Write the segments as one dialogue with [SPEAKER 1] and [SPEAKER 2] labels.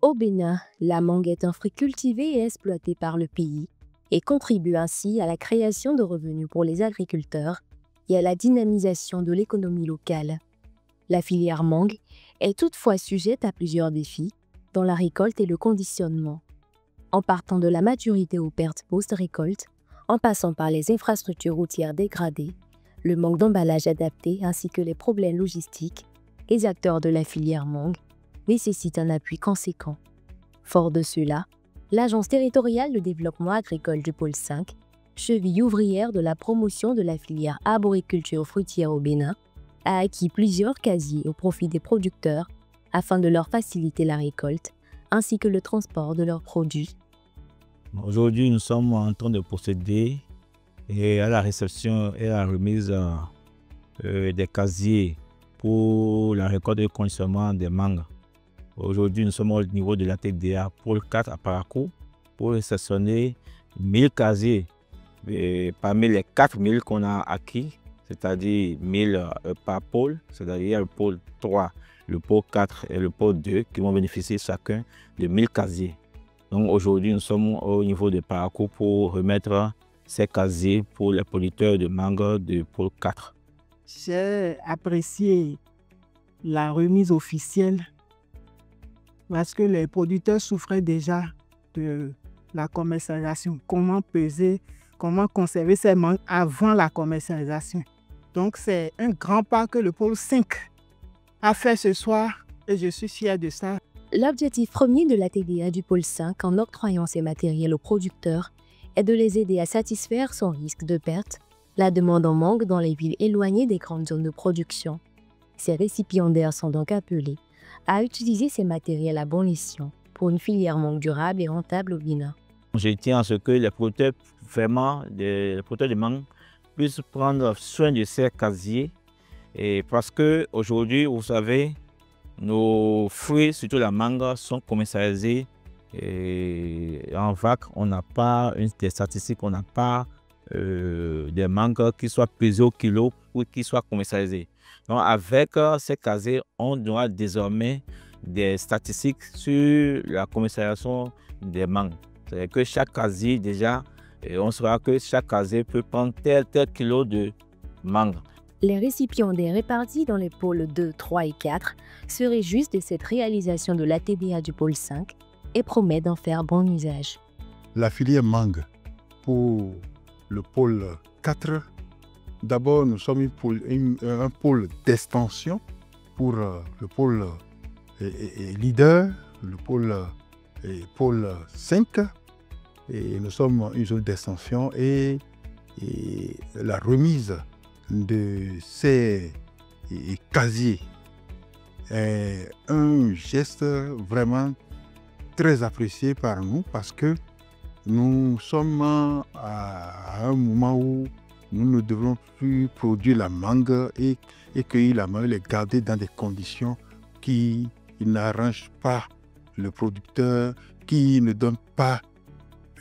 [SPEAKER 1] Au Bénin, la mangue est un fruit cultivé et exploité par le pays et contribue ainsi à la création de revenus pour les agriculteurs et à la dynamisation de l'économie locale. La filière mangue est toutefois sujette à plusieurs défis, dont la récolte et le conditionnement. En partant de la maturité aux pertes post-récolte, en passant par les infrastructures routières dégradées, le manque d'emballage adapté ainsi que les problèmes logistiques, les acteurs de la filière mangue nécessitent un appui conséquent. Fort de cela, l'Agence territoriale de développement agricole du Pôle 5, cheville ouvrière de la promotion de la filière arboriculture fruitière au Bénin, a acquis plusieurs casiers au profit des producteurs afin de leur faciliter la récolte ainsi que le transport de leurs produits.
[SPEAKER 2] Aujourd'hui, nous sommes en train de procéder à la réception et à la remise des casiers pour la récolte et le conditionnement des mangues. Aujourd'hui, nous sommes au niveau de la TDA Pôle 4 à Parakou pour réceptionner 1000 casiers. Et parmi les 4000 qu'on a acquis, c'est-à-dire 1000 par pôle, c'est-à-dire le pôle 3, le pôle 4 et le pôle 2 qui vont bénéficier chacun de 1000 casiers. Donc aujourd'hui, nous sommes au niveau de Parakou pour remettre ces casiers pour les producteurs de mangue de pôle 4.
[SPEAKER 3] J'ai apprécié la remise officielle parce que les producteurs souffraient déjà de la commercialisation. Comment peser, comment conserver ces mangues avant la commercialisation. Donc c'est un grand pas que le pôle 5 a fait ce soir et je suis fier de ça.
[SPEAKER 1] L'objectif premier de la TDA du Pôle 5 en octroyant ces matériels aux producteurs est de les aider à satisfaire sans risque de perte la demande en mangue dans les villes éloignées des grandes zones de production. Ces récipiendaires sont donc appelés à utiliser ces matériels à bon escient pour une filière mangue durable et rentable au Bénin.
[SPEAKER 2] Je tiens à ce que les producteurs, les producteurs de mangue puissent prendre soin de ces casiers et parce qu'aujourd'hui, vous savez, nos fruits, surtout la mangue, sont commercialisés en vague. On n'a pas des statistiques, on n'a pas des mangues qui soient pesées au kilo ou qui soient commercialisées. Donc avec ces casiers, on aura désormais des statistiques sur la commercialisation des mangues. C'est-à-dire que chaque casier, déjà, on saura que chaque casier peut prendre tel kilo de mangue.
[SPEAKER 1] Les récipiendaires répartis dans les pôles 2, 3 et 4 se réjouissent de cette réalisation de la TDA du pôle 5 et promettent d'en faire bon usage.
[SPEAKER 4] La filière mangue pour le pôle 4, d'abord nous sommes un pôle d'extension pour le pôle leader, le pôle 5, et nous sommes une zone d'extension et la remise de ces casiers est un geste vraiment très apprécié par nous parce que nous sommes à un moment où nous ne devons plus produire la mangue et cueillir la mangue, les garder dans des conditions qui n'arrangent pas le producteur, qui ne donnent pas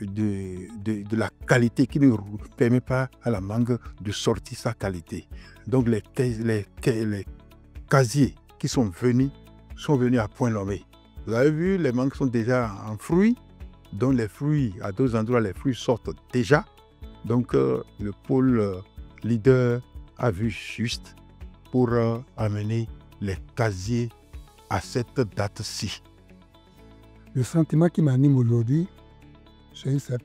[SPEAKER 4] de la qualité, qui ne permet pas à la mangue de sortir sa qualité. Donc les casiers qui sont venus à point nommé. Vous avez vu, les mangues sont déjà en fruits, donc les fruits, à d'autres endroits, les fruits sortent déjà. Donc le pôle leader a vu juste pour amener les casiers à cette date-ci.
[SPEAKER 5] Le sentiment qui m'anime aujourd'hui, c'est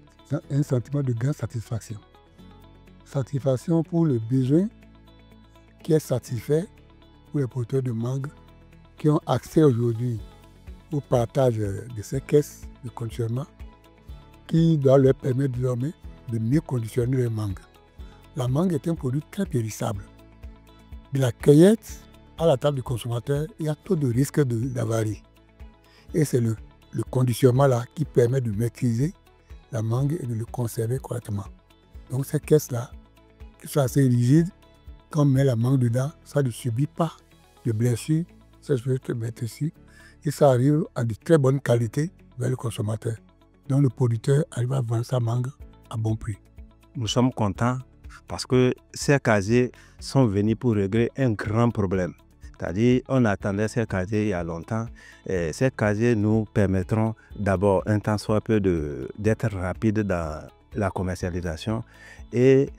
[SPEAKER 5] un sentiment de grande satisfaction. Satisfaction pour le besoin qui est satisfait pour les producteurs de mangue qui ont accès aujourd'hui au partage de ces caisses de conditionnement qui doit leur permettre désormais de mieux conditionner les mangues. La mangue est un produit très périssable. De la cueillette à la table du consommateur, il y a trop de risques d'avarie. Et c'est le conditionnement là qui permet de maîtriser la mangue et de le conserver correctement. Donc ces caisses-là, qui sont assez rigides, quand on met la mangue dedans, ça ne subit pas de blessures, ça se peut mettre ici, et ça arrive à de très bonne qualité vers le consommateur. Donc le producteur arrive à vendre sa mangue à bon prix.
[SPEAKER 6] Nous sommes contents parce que ces casiers sont venus pour régler un grand problème. C'est-à-dire, on attendait ces casiers il y a longtemps. Et ces casiers nous permettront d'abord, un temps soit peu, d'être rapide dans la commercialisation. Et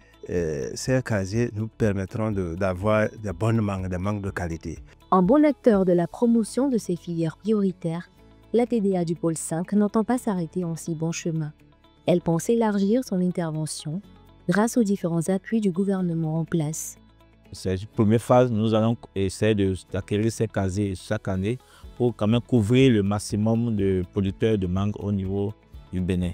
[SPEAKER 6] ces casiers nous permettront d'avoir des bonnes mangues, des mangues de qualité.
[SPEAKER 1] En bon acteur de la promotion de ces filières prioritaires, la TDA du pôle 5 n'entend pas s'arrêter en si bon chemin. Elle pense élargir son intervention grâce aux différents appuis du gouvernement en place.
[SPEAKER 2] C'est une première phase, nous allons essayer d'acquérir ces casiers chaque année pour quand même couvrir le maximum de producteurs de mangue au niveau du Bénin.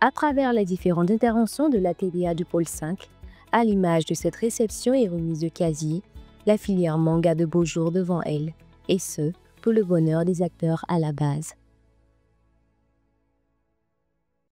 [SPEAKER 1] À travers les différentes interventions de la TDA du pôle 5, à l'image de cette réception et remise de casiers, la filière mangue a de beaux jours devant elle, et ce, pour le bonheur des acteurs à la base.